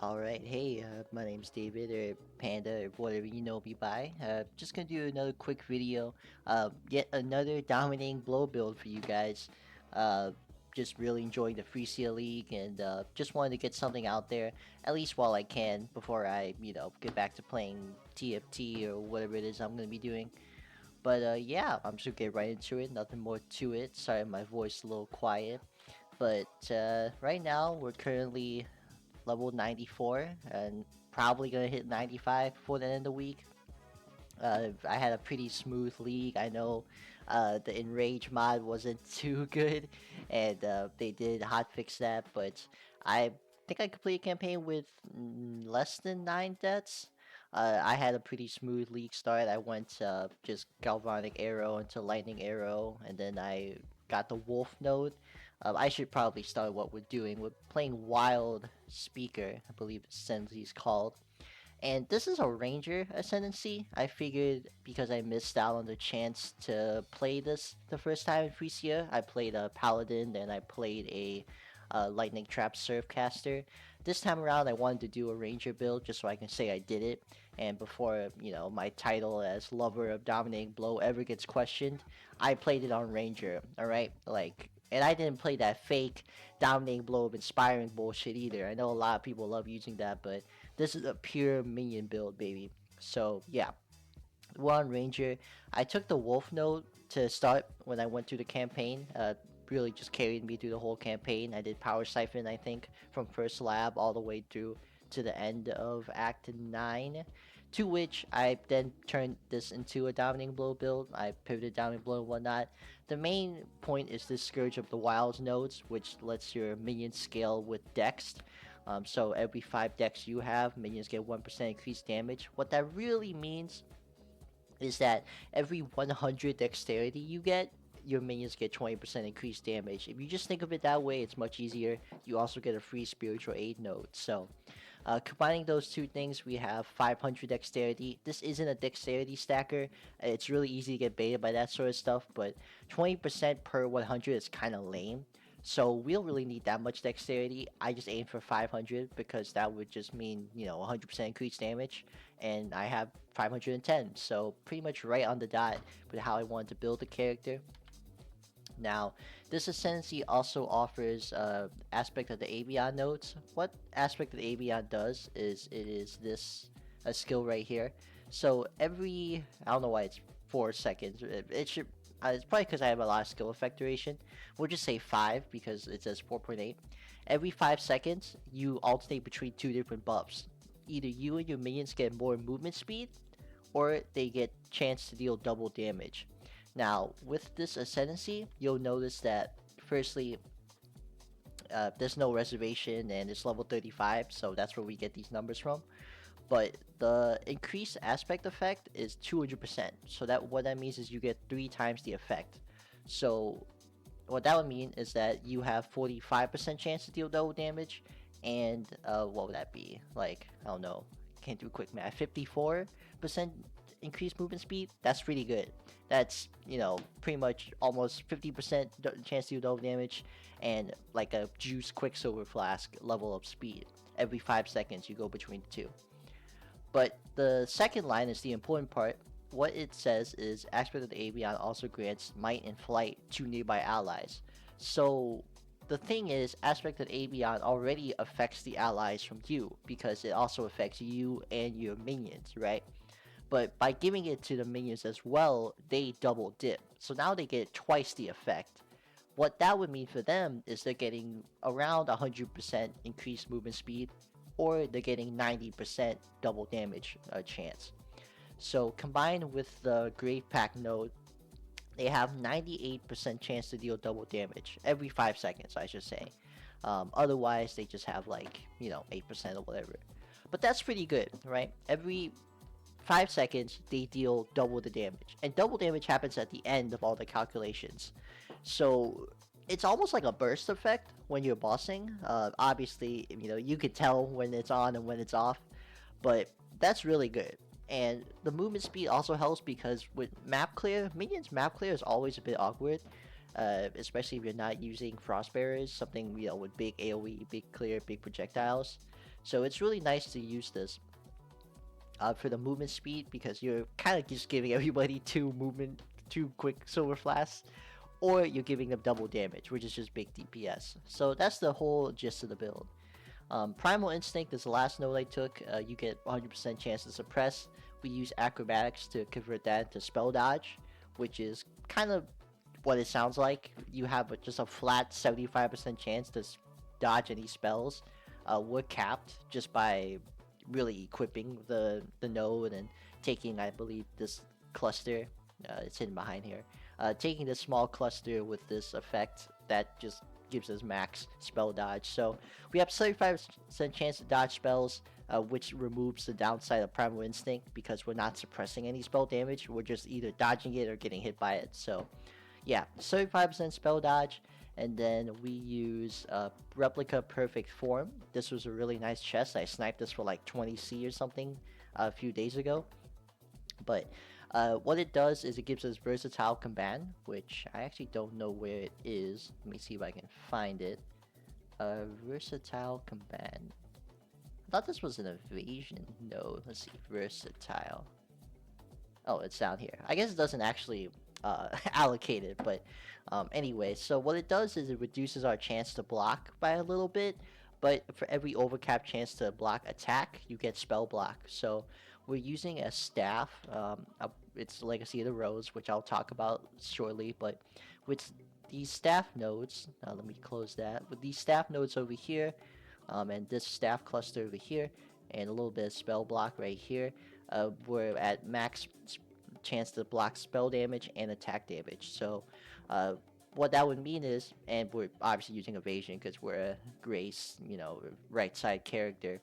Alright, hey, my name's David, or Panda, or whatever you know me by. Just gonna do another quick video. Yet another dominating blow build for you guys. Uh, just really enjoying the Phrecia League, and just wanted to get something out there, at least while I can, before I, get back to playing TFT or whatever it is I'm gonna be doing. But yeah, I'm just gonna get right into it, nothing more to it. Sorry, my voice a little quiet. But right now, we're currently level 94 and probably gonna hit 95 before the end of the week. I had a pretty smooth league. I know the enrage mod wasn't too good, and they did hotfix that, but I think I completed a campaign with less than 9 deaths. I had a pretty smooth league start. I went just galvanic arrow into lightning arrow, and then I got the wolf node. I should probably start what we're doing. We're playing wild speaker, I believe Ascendancy's called. And this is a ranger ascendancy. I figured because I missed out on the chance to play this the first time in Phrecia, I played a paladin, then I played a lightning trap surfcaster. This time around, I wanted to do a ranger build just so I can say I did it. And before my title as lover of dominating blow ever gets questioned, I played it on ranger. All right, and I didn't play that fake dominating blow of inspiring bullshit either. I know a lot of people love using that, but this is a pure minion build, baby. So yeah, we're on Ranger. I took the Wolf Note to start when I went through the campaign. Really just carried me through the whole campaign. I did Power Siphon, I think, from first lab all the way through to the end of Act 9. To which I then turned this into a Dominating Blow build. I pivoted Dominating Blow and whatnot. The main point is this Scourge of the Wilds nodes, which lets your minions scale with Dex. So every 5 decks you have, minions get 1% increased damage. What that really means is that every 100 dexterity you get, your minions get 20% increased damage. If you just think of it that way, it's much easier. You also get a free spiritual aid node. So combining those two things, we have 500 dexterity. This isn't a dexterity stacker. It's really easy to get baited by that sort of stuff, but 20% per 100 is kind of lame. So we don't really need that much dexterity. I just aim for 500 because that would just mean, 100% increased damage. And I have 510. So pretty much right on the dot with how I wanted to build the character. Now, this Ascendancy also offers aspect of the Avion nodes. What aspect of the Avion does is it is this a skill right here. So every, I don't know why it's 4 seconds. It should, it's probably because I have a lot of skill effect duration. We'll just say 5 because it says 4.8. Every 5 seconds, you alternate between 2 different buffs. Either you and your minions get more movement speed, or they get chance to deal double damage. Now, with this Ascendancy, you'll notice that, firstly, there's no reservation and it's level 35, so that's where we get these numbers from. But the increased aspect effect is 200%. So what that means is you get 3 times the effect. So what that would mean is that you have 45% chance to deal double damage, and what would that be? Like, I don't know, can't do quick math. 54% increased movement speed. That's pretty good. That's pretty much almost 50% chance to do double damage, and like a juice quicksilver flask level of speed. Every 5 seconds you go between the two. But the second line is the important part. What it says is aspect of the Avion also grants might and flight to nearby allies. So the thing is, aspect of the Avion already affects the allies from you because it also affects you and your minions, right? But by giving it to the minions as well, they double dip. So now they get twice the effect. What that would mean for them is they're getting around 100% increased movement speed, or they're getting 90% double damage chance. So combined with the Grave Pack node, they have 98% chance to deal double damage every 5 seconds, I should say. Otherwise, they just have 8% or whatever. But that's pretty good, right? Every 5 seconds, they deal double the damage. And double damage happens at the end of all the calculations. So it's almost like a burst effect when you're bossing. Obviously, you could tell when it's on and when it's off. But that's really good. And the movement speed also helps because with map clear, minions map clear is always a bit awkward. Especially if you're not using Frostbearers, something with big AoE, big clear, big projectiles. So it's really nice to use this for the movement speed because you're kind of just giving everybody two quick silver flasks, or you're giving them double damage, which is just big DPS. So that's the whole gist of the build. Primal Instinct is the last node I took. You get 100% chance to suppress. We use acrobatics to convert that to spell dodge, which is kind of what it sounds like. You have just a flat 75% chance to dodge any spells. We're capped just by really equipping the node and taking, I believe, this cluster. It's hidden behind here. Taking this small cluster with this effect that just gives us max spell dodge. So we have 75% chance to dodge spells, which removes the downside of Primal Instinct because we're not suppressing any spell damage. We're just either dodging it or getting hit by it. So yeah, 75% spell dodge. And then we use Replica Perfect Form. This was a really nice chest. I sniped this for like 20C or something a few days ago. But what it does is it gives us Versatile Command, which I actually don't know where it is. Let me see if I can find it. Versatile Command. I thought this was an evasion node. Let's see, Versatile. Oh, it's down here. I guess it doesn't actually allocate it, but anyway, so what it does is it reduces our chance to block by a little bit, but for every overcap chance to block attack, you get spell block. So we're using a staff. It's Legacy of the Rose, which I'll talk about shortly, but with these staff nodes, let me close that. With these staff nodes over here, and this staff cluster over here, and a little bit of spell block right here, we're at max chance to block spell damage and attack damage. So what that would mean is, and we're obviously using evasion because we're a grace, right side character.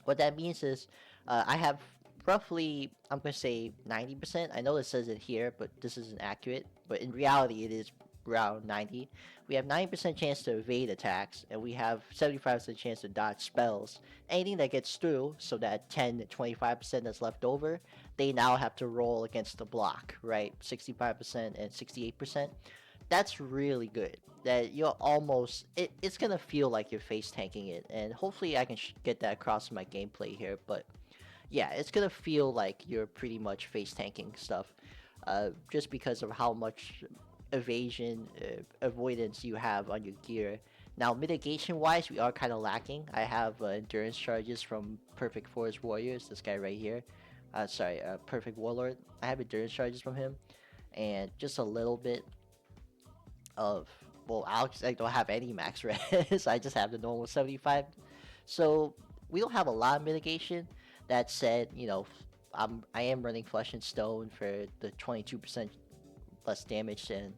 What that means is I have roughly, I'm going to say 90%. I know it says it here, but this isn't accurate. But in reality, it is around 90. We have 90% chance to evade attacks, and we have 75% chance to dodge spells. Anything that gets through, so that 10 to 25% that's left over, they now have to roll against the block, right? 65% and 68%. That's really good. That you're almost, it's gonna feel like you're face tanking it, and hopefully I can get that across in my gameplay here. But yeah, it's gonna feel like you're pretty much face tanking stuff, just because of how much evasion, avoidance you have on your gear. Now, mitigation wise, we are kind of lacking. I have endurance charges from Perfect Forest Warriors, this guy right here. Perfect Warlord. I have endurance charges from him, and just a little bit of, well, Alex, I don't have any max res. I just have the normal 75. So we don't have a lot of mitigation. That said, I am running Flesh and Stone for the 22% less damage and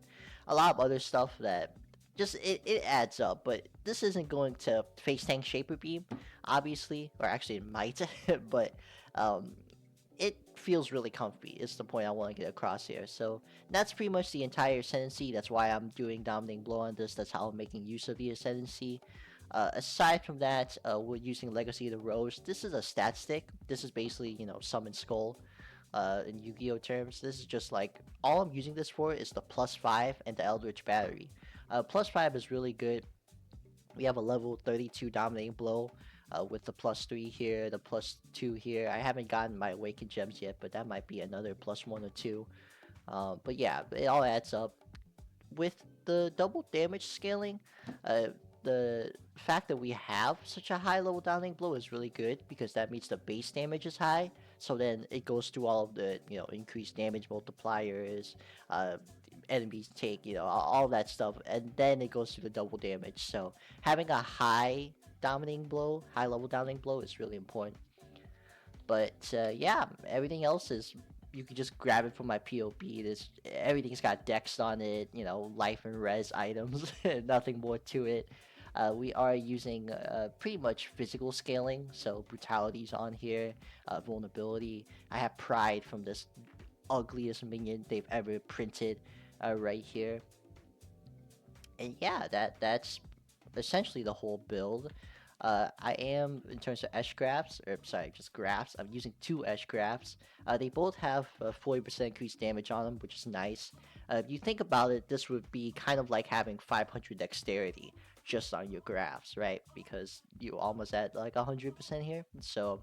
a lot of other stuff that just it adds up. But this isn't going to face tank Shaper Beam, obviously, or actually it might, but it feels really comfy. Is the point I want to get across here. So that's pretty much the entire Ascendancy. That's why I'm doing Dominating Blow on this. That's how I'm making use of the Ascendancy. Aside from that, we're using Legacy of the Rose. This is a stat stick. This is basically, Summon Skull in Yu-Gi-Oh terms. This is just like, all I'm using this for is the +5 and the Eldritch Battery. +5 is really good. We have a level 32 Dominating Blow with the +3 here, the +2 here. I haven't gotten my Awakened Gems yet, but that might be another +1 or 2. But yeah, it all adds up. With the double damage scaling, the fact that we have such a high level Dominating Blow is really good because that means the base damage is high. So then it goes through all of the, increased damage multipliers, enemies take, all that stuff, and then it goes through the double damage. So having a high level Dominating Blow is really important. But yeah, everything else is, you can just grab it from my POB. Everything's got dex on it, life and res items, nothing more to it. We are using pretty much physical scaling, so brutality's on here, vulnerability. I have pride from this ugliest minion they've ever printed right here. And yeah, that's essentially the whole build. I am, in terms of just graphs, I'm using 2 graphs. They both have 40% increased damage on them, which is nice. If you think about it, this would be kind of like having 500 dexterity. just on your graphs, right? Because you almost at like 100% here. So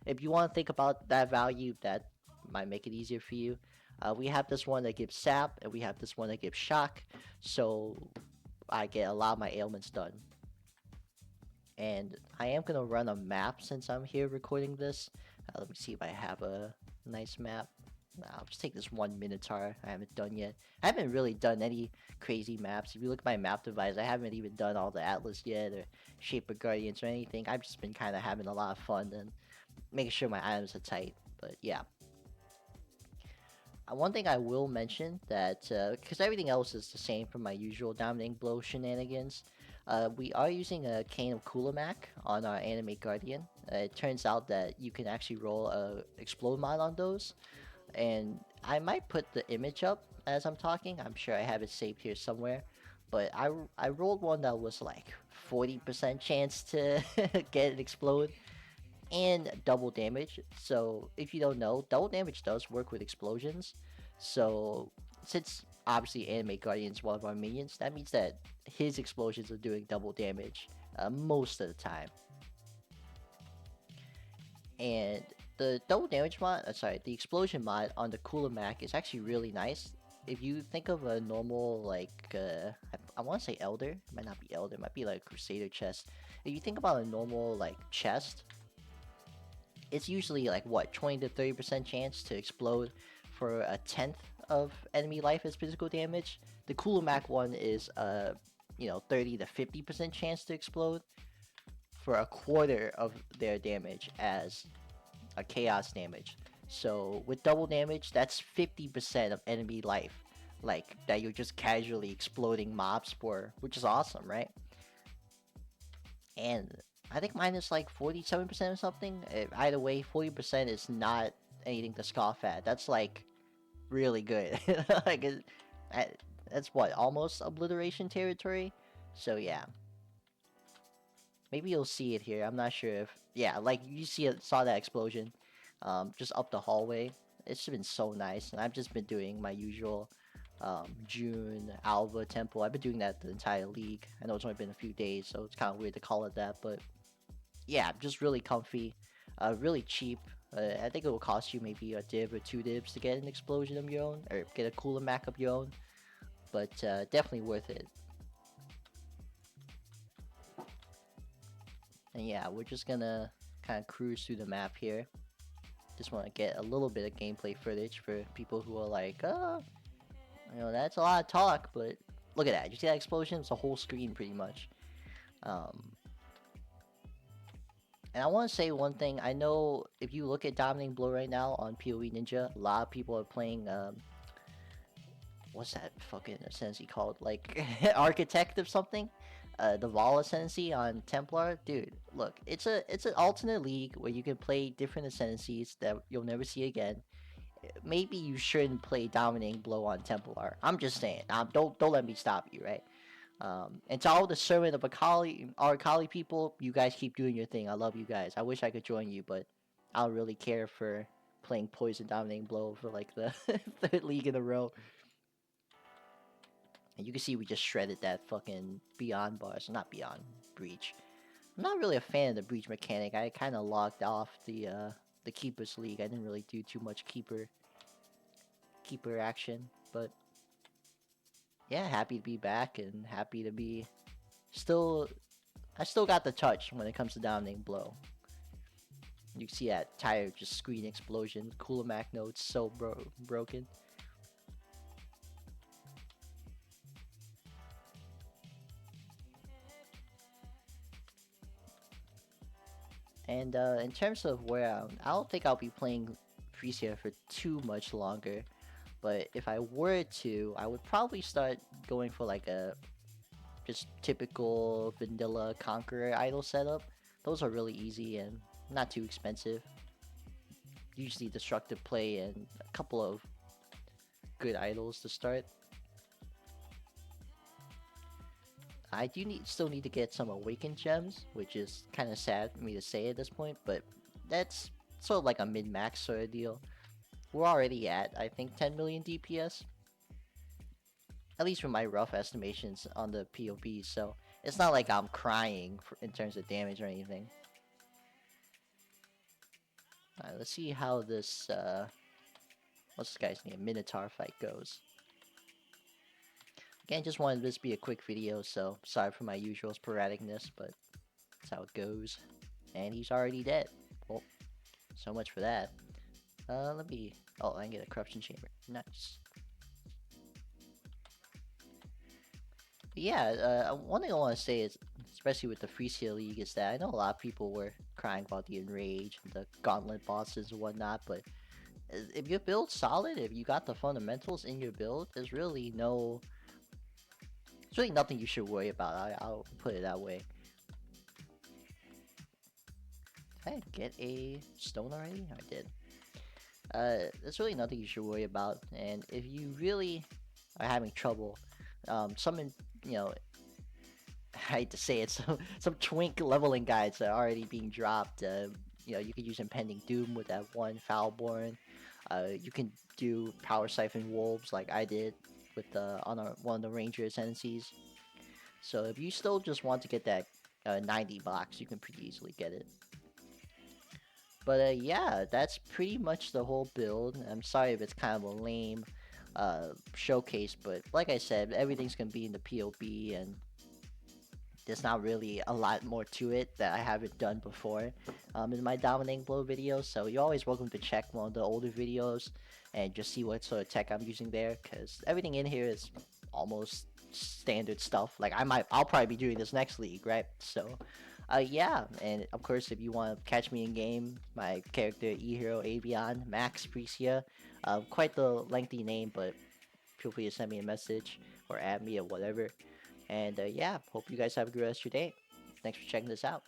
if you want to think about that value, that might make it easier for you. We have this one that gives sap, and we have this one that gives shock. So I get a lot of my ailments done. And I am gonna run a map since I'm here recording this. Let me see if I have a nice map. I'll just take this one Minotaur I haven't done yet. I haven't really done any crazy maps. If you look at my map device, I haven't even done all the Atlas yet or Shape of Guardians or anything. I've just been kind of having a lot of fun and making sure my items are tight. But yeah. One thing I will mention that, because everything else is the same from my usual Dominating Blow shenanigans, we are using a Cane of Kulamak on our Animate Guardian. It turns out that you can actually roll a Explode mod on those, and I might put the image up as I'm talking. I'm sure I have it saved here somewhere, but I rolled one that was like 40% chance to get an Explode, and double damage. So if you don't know, double damage does work with explosions. So since obviously Animate Guardian is one of our minions, that means that his explosions are doing double damage most of the time. And the double damage mod, sorry, the explosion mod on the Cooler Mac is actually really nice. If you think of a normal, like, I want to say Elder, it might not be Elder, it might be like Crusader chest. If you think about a normal, like, chest, it's usually like what 20 to 30% chance to explode for a tenth of enemy life as physical damage. The Kulamak one is 30 to 50% chance to explode for a quarter of their damage as a chaos damage. So with double damage, that's 50% of enemy life, like that you're just casually exploding mobs for, which is awesome, right? And I think mine is like 47% or something. Either way, 40% is not anything to scoff at. That's like really good. like that's what, almost obliteration territory. So yeah, maybe you'll see it here. I'm not sure if, yeah, like you saw that explosion, just up the hallway. It's been so nice, and I've just been doing my usual June Alva Temple. I've been doing that the entire league. I know it's only been a few days, so it's kind of weird to call it that, but yeah, just really comfy, really cheap. I think it will cost you maybe a div or two divs to get an explosion of your own, or get a cooler Mac of your own, but definitely worth it. And yeah, we're just gonna kind of cruise through the map here. Just want to get a little bit of gameplay footage for people who are like, that's a lot of talk, but look at that. You see that explosion? It's a whole screen pretty much. And I want to say one thing. I know if you look at Dominating Blow right now on PoE Ninja, a lot of people are playing, what's that fucking ascendancy called? Like, Architect of something? The Vala ascendancy on Templar? Dude, look, it's an alternate league where you can play different ascendancies that you'll never see again. Maybe you shouldn't play Dominating Blow on Templar. I'm just saying. Don't let me stop you, right? And to all the Servant of Akali people, you guys keep doing your thing. I love you guys. I wish I could join you, but I don't really care for playing Poison Dominating Blow for like the third league in a row. And you can see we just shredded that fucking Beyond bars. Not Beyond, Breach. I'm not really a fan of the Breach mechanic. I kind of logged off the Keepers League. I didn't really do too much Keeper action, but yeah, happy to be back and happy to be I still got the touch when it comes to Dominating Blow. You can see that tire just screen explosion. Cooler Mac notes so broken. And in terms of where I don't think I'll be playing Phrecia for too much longer. But if I were to, I would probably start going for like a just typical vanilla Conqueror idol setup. Those are really easy and not too expensive. Usually destructive play and a couple of good idols to start. I do still need to get some Awakened Gems, which is kind of sad for me to say at this point, but that's sort of like a min-max sort of deal. We're already at, I think, 10 million DPS. At least from my rough estimations on the POV, so It's not like I'm crying in terms of damage or anything. Alright, let's see how this, what's this guy's name? Minotaur fight goes. Again, just wanted this to be a quick video, so sorry for my usual sporadicness, but that's how it goes. And he's already dead. Well, so much for that. Let me... Oh, I can get a corruption chamber. Nice. But yeah, one thing I want to say is, especially with the Phrecia League, is that I know a lot of people were crying about the Enrage, the Gauntlet bosses and whatnot, but if your build's solid, if you got the fundamentals in your build, there's really no... There's really nothing you should worry about. I'll put it that way. Did I get a stone already? I did. There's really nothing you should worry about, and if you really are having trouble, some, you know, I hate to say it, some twink leveling guides are already being dropped. You know, you could use Impending Doom with that one Foulborn. You can do Power Siphon Wolves like I did with one of the Ranger Ascendancies. So if you still just want to get that 90 box, you can pretty easily get it. But yeah, that's pretty much the whole build. I'm sorry if it's kind of a lame showcase, but like I said, everything's gonna be in the POB, and there's not really a lot more to it that I haven't done before in my dominating blow videos. So you're always welcome to check one of the older videos and just see what sort of tech I'm using there, because everything in here is almost standard stuff. Like I'll probably be doing this next league, right? So yeah, and of course, if you want to catch me in game, my character E-Hero Avion Max Phrecia, quite the lengthy name, but feel free to send me a message or add me or whatever. And yeah, hope you guys have a good rest of your day. Thanks for checking this out.